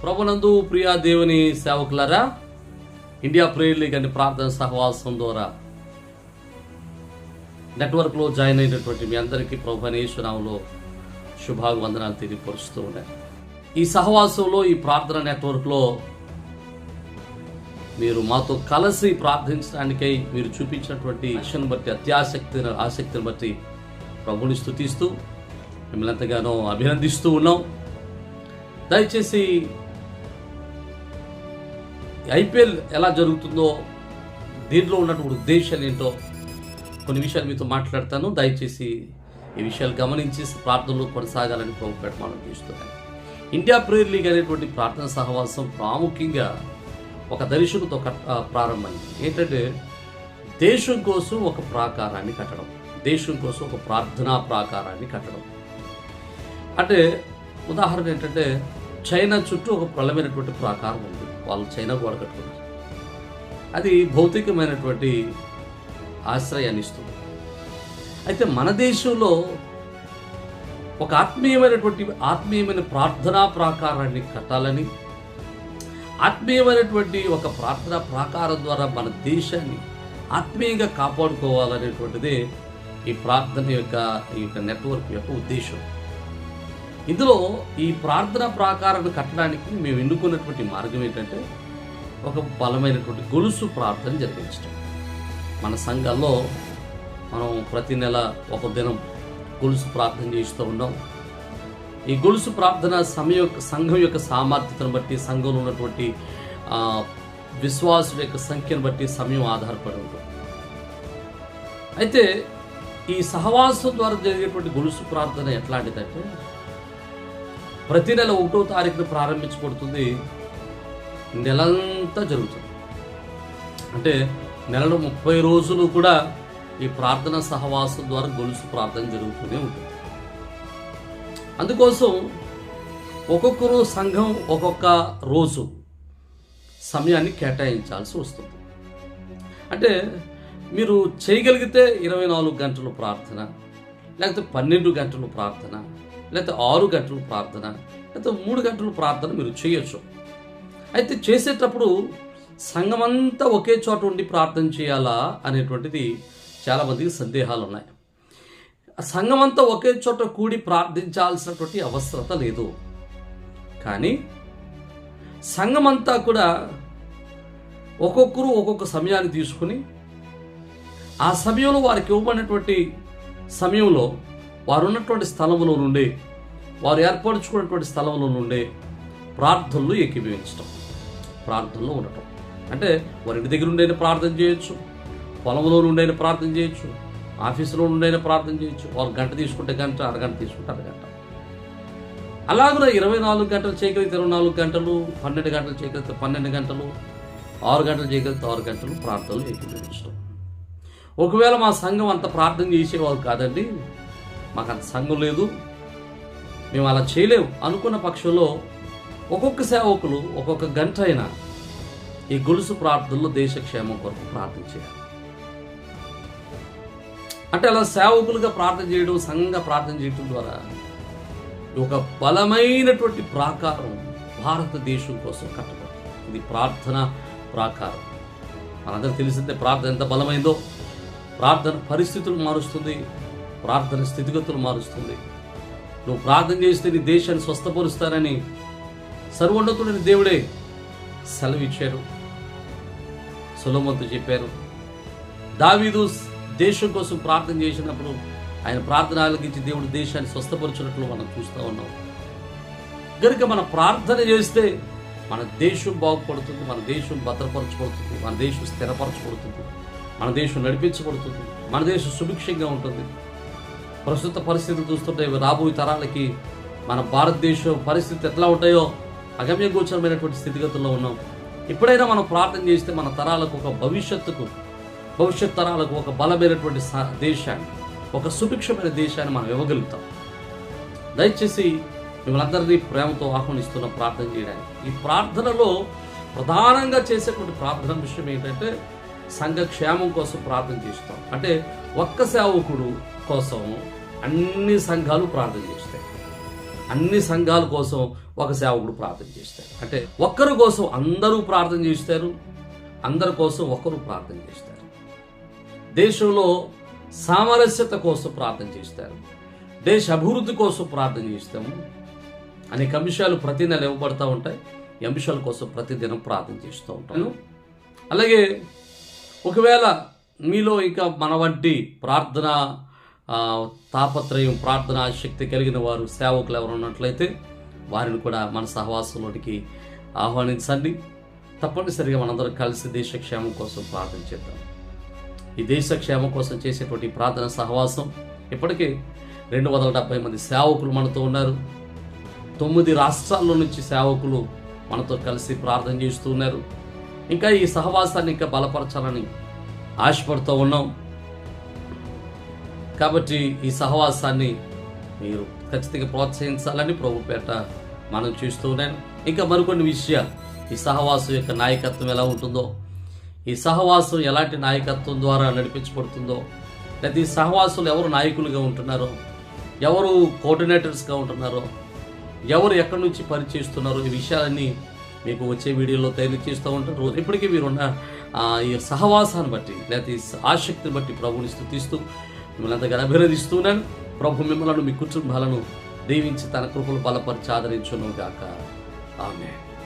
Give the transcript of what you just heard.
ప్రభునందు ప్రియ దేవుని సేవకులారా, India prayer league అనే ప్రార్థన సహవాసం ద్వారా నెట్వర్క్లో జాయిన్ అయినటువంటి మీ అందరికీ ప్రభు యేసు నామములో శుభాభివందనాలు తెలియపరుస్తూ ఉన్నాయి. ఈ సహవాసంలో, ఈ ప్రార్థన నెట్వర్క్లో మీరు మాతో కలిసి ప్రార్థించడానికై మీరు చూపించినటువంటి ఆశను బట్టి, ఆసక్తిని బట్టి ప్రభుని స్తుతిస్తూ మిమ్మల్ని ఎంతగానో అభినందిస్తూ ఉన్నాం. దయచేసి ఐపీఎల్ ఎలా జరుగుతుందో, దీంట్లో ఉన్నటువంటి ఉద్దేశాలు ఏంటో కొన్ని విషయాలు మీతో మాట్లాడతాను. దయచేసి ఈ విషయాలు గమనించి ప్రార్థనలు కొనసాగాలని ప్రభుపేట మనం చేస్తున్నాను. ఇండియా ప్రేయర్ లీగ్ అనేటువంటి ప్రార్థన సహవాసం ప్రాముఖ్యంగా ఒక దర్శకుతో ప్రారంభమైంది. ఏంటంటే దేశం కోసం ఒక ప్రాకారాన్ని కట్టడం, దేశం కోసం ఒక ప్రార్థనా ప్రాకారాన్ని కట్టడం. అంటే ఉదాహరణ ఏంటంటే చైనా చుట్టూ ఒక ప్రబలమైనటువంటి ప్రాకారం ఉంది, వాళ్ళు చైనా గోడ కట్టుకున్నారు. అది భౌతికమైనటువంటి ఆశ్రయాన్ని ఇస్తుంది. అయితే మన దేశంలో ఒక ఆత్మీయమైన ప్రార్థనా ప్రాకారాన్ని కట్టాలని, ఆత్మీయమైనటువంటి ఒక ప్రార్థనా ప్రాకారం ద్వారా మన దేశాన్ని ఆత్మీయంగా కాపాడుకోవాలనేటువంటిదే ఈ ప్రార్థన యొక్క నెట్వర్క్ యొక్క ఉద్దేశం. ఇందులో ఈ ప్రార్థనా ప్రాకారాన్ని కట్టడానికి మేము ఎన్నుకున్నటువంటి మార్గం ఏంటంటే ఒక బలమైనటువంటి గొలుసు ప్రార్థన జరిపించడం. మన సంఘాల్లో మనం ప్రతి నెల ఒక దినం గొలుసు ప్రార్థన చేస్తూ ఉన్నాం. ఈ గొలుసు ప్రార్థన సంఘం యొక్క సామర్థ్యతను బట్టి, సంఘంలో ఉన్నటువంటి విశ్వాసుల యొక్క సంఖ్యను బట్టి సమయం ఆధారపడి ఉంటుంది. అయితే ఈ సహవాసం ద్వారా జరిగేటువంటి గొలుసు ప్రార్థన ఎట్లాంటిదంటే ప్రతి నెల 1వ తారీఖున ప్రారంభించబడుతుంది, నెలంతా జరుగుతుంది. అంటే నెలలో 30 రోజులు కూడా ఈ ప్రార్థన సహవాసం ద్వారా గొలుసు ప్రార్థన జరుగుతూనే ఉంటుంది. అందుకోసం ఒక్కొక్కరు సంఘం ఒక్కొక్క రోజు సమయాన్ని కేటాయించాల్సి వస్తుంది. అంటే మీరు చేయగలిగితే 24 గంటలు ప్రార్థన, లేకపోతే 12 గంటలు ప్రార్థన, లేకపోతే 6 గంటలు ప్రార్థన, లేకపోతే 3 గంటలు ప్రార్థన మీరు చేయొచ్చు. అయితే చేసేటప్పుడు సంఘమంతా ఒకే చోట ఉండి ప్రార్థన చేయాలా అనేటువంటిది చాలామందికి సందేహాలు ఉన్నాయి. సంఘమంతా ఒకే చోట కూడి ప్రార్థించాల్సినటువంటి అవసరత లేదు. కానీ సంఘమంతా కూడా ఒక్కొక్కరు ఒక్కొక్క సమయాన్ని తీసుకుని ఆ సమయంలో వారికి ఇవ్వబడినటువంటి సమయంలో వారు ఉన్నటువంటి స్థలంలో నుండి, వారు ఏర్పరచుకున్నటువంటి స్థలంలో నుండి ప్రార్థనలు ఏకీభవించడం, ప్రార్థనలో ఉండటం. అంటే వారి ఇంటి దగ్గర నుండైనా ప్రార్థన చేయొచ్చు, పొలంలో నుండైనా ప్రార్థన చేయొచ్చు, ఆఫీసులో నుండైనా ప్రార్థన చేయొచ్చు. వారు గంట తీసుకుంటే గంట, అరగంట తీసుకుంటే అరగంట. అలాగే 24 గంటలు చేయగలిగితే 24 గంటలు, 12 గంటలు చేయగలిగితే 12 గంటలు, 6 గంటలు చేయగలిగితే 6 గంటలు ప్రార్థనలు ఏకీభవించడం. ఒకవేళ మా సంఘం అంత ప్రార్థన చేసేవారు కాదండి, మాకు అంత సంఘం లేదు, మేము అలా చేయలేము అనుకున్న పక్షంలో ఒక్కొక్క సేవకులు ఒక్కొక్క గంట అయినా ఈ గొలుసు ప్రార్థనలో దేశ క్షేమం కొరకు ప్రార్థన చేయాలి. అంటే అలా సేవకులుగా ప్రార్థన చేయడం, సంఘంగా ప్రార్థన చేయడం ద్వారా ఒక బలమైనటువంటి ప్రాకారం భారతదేశం కోసం కట్టబడుతుంది. ఇది ప్రార్థన ప్రాకారం. మనందరూ తెలిసిందే ప్రార్థన ఎంత బలమైందో. ప్రార్థన పరిస్థితులు మారుస్తుంది, ప్రార్థన స్థితిగతులు మారుస్తుంది. నువ్వు ప్రార్థన చేస్తే నీ దేశాన్ని స్వస్థపరుస్తానని సర్వోన్నతుడైన దేవుడే సెలవిచ్చారు, సొలొమోనుతో చెప్పారు. దావీదు దేశం కోసం ప్రార్థన చేసినప్పుడు ఆయన ప్రార్థన ఆలకించి దేవుడు దేశాన్ని స్వస్థపరిచినట్లు మనం చూస్తూ ఉన్నాం. కనుక మన ప్రార్థన చేస్తే మన దేశం బాగుపడుతుంది, మన దేశం భద్రపరచబడుతుంది, మన దేశం స్థిరపరచబడుతుంది, మన దేశం నడిపించబడుతుంది, మన దేశం సుభిక్షంగా ఉంటుంది. ప్రస్తుత పరిస్థితులు చూస్తుంటే రాబోయే తరాలకి మన భారతదేశం పరిస్థితి ఎట్లా ఉంటాయో అగమ్య గోచరమైనటువంటి స్థితిగతుల్లో ఉన్నాం. ఎప్పుడైనా మనం ప్రార్థన చేస్తే మన తరాలకు ఒక భవిష్యత్ తరాలకు ఒక బలమైనటువంటి దేశాన్ని, ఒక సుభిక్షమైన దేశాన్ని మనం ఇవ్వగలుగుతాం. దయచేసి మిమ్మల్ని అందరినీ ప్రేమతో ఆహ్వానిస్తున్న ప్రార్థన చేయడానికి. ఈ ప్రార్థనలో ప్రధానంగా చేసేటువంటి ప్రార్థన విషయం ఏంటంటే సంఘ క్షేమం కోసం ప్రార్థన చేస్తాం. అంటే ఒక్క సేవకుడు కోసం అన్ని సంఘాలు ప్రార్థన చేస్తాయి. అన్ని సంఘాల కోసం ఒక సేవకుడు ప్రార్థన చేస్తారు. అంటే ఒక్కరి కోసం అందరూ ప్రార్థన చేస్తారు, అందరి కోసం ఒకరు ప్రార్థన చేస్తారు. దేశంలో సామరస్యత కోసం ప్రార్థన చేస్తారు, దేశ అభివృద్ధి కోసం ప్రార్థన చేస్తాము. అనేక అంశాలు ప్రతి నెల ఇవ్వబడతా ఉంటాయి. ఈ అంశాల కోసం ప్రతిదినం ప్రార్థన చేస్తూ ఉంటాను. అలాగే ఒకవేళ మీలో ఇంకా మన వంటి ప్రార్థన తాపత్రయం, ప్రార్థన ఆసక్తి కలిగిన వారు సేవకులు ఎవరు ఉన్నట్లయితే వారిని కూడా మన సహవాసంలోనికి ఆహ్వానించండి. తప్పనిసరిగా మనందరం కలిసి దేశక్షేమం కోసం ప్రార్థన చేద్దాం. ఈ దేశక్షేమం కోసం చేసేటువంటి ప్రార్థన సహవాసం ఇప్పటికే 270 మంది సేవకులు మనతో ఉన్నారు. 9 రాష్ట్రాల్లో నుంచి సేవకులు మనతో కలిసి ప్రార్థన చేస్తూ ఉన్నారు. ఇంకా ఈ సహవాసాన్ని ఇంకా బలపరచాలని ఆశపడుతూ ఉన్నాం. కాబట్టి ఈ సహవాసాన్ని మీరు ఖచ్చితంగా ప్రోత్సహించాలని ప్రభుపేట మనం చేస్తూ ఉన్నాను. ఇంకా మరికొన్ని విషయాలు, ఈ సహవాసం యొక్క నాయకత్వం ఎలా ఉంటుందో, ఈ సహవాసం ఎలాంటి నాయకత్వం ద్వారా నడిపించబడుతుందో, లేదా ఈ సహవాసులు ఎవరు నాయకులుగా ఉంటున్నారో, ఎవరు కోఆర్డినేటర్స్గా ఉంటున్నారో, ఎవరు ఎక్కడి నుంచి పనిచేస్తున్నారో, ఈ విషయాలన్నీ మీకు వచ్చే వీడియోలో తెలియజేస్తూ ఉంటారు. ఇప్పటికీ మీరున్న ఈ సహవాసాన్ని బట్టి, లేదా ఈ ఆసక్తిని బట్టి ప్రభుని స్తుతిస్తూ మిమ్మల్ని అంతగా అభినందిస్తున్నాను. ప్రభు మిమ్మల్ని, మీ కుటుంబాలను దీవించి తన కృపలు బలపరిచి ఆదరించును గాక. ఆమేన్.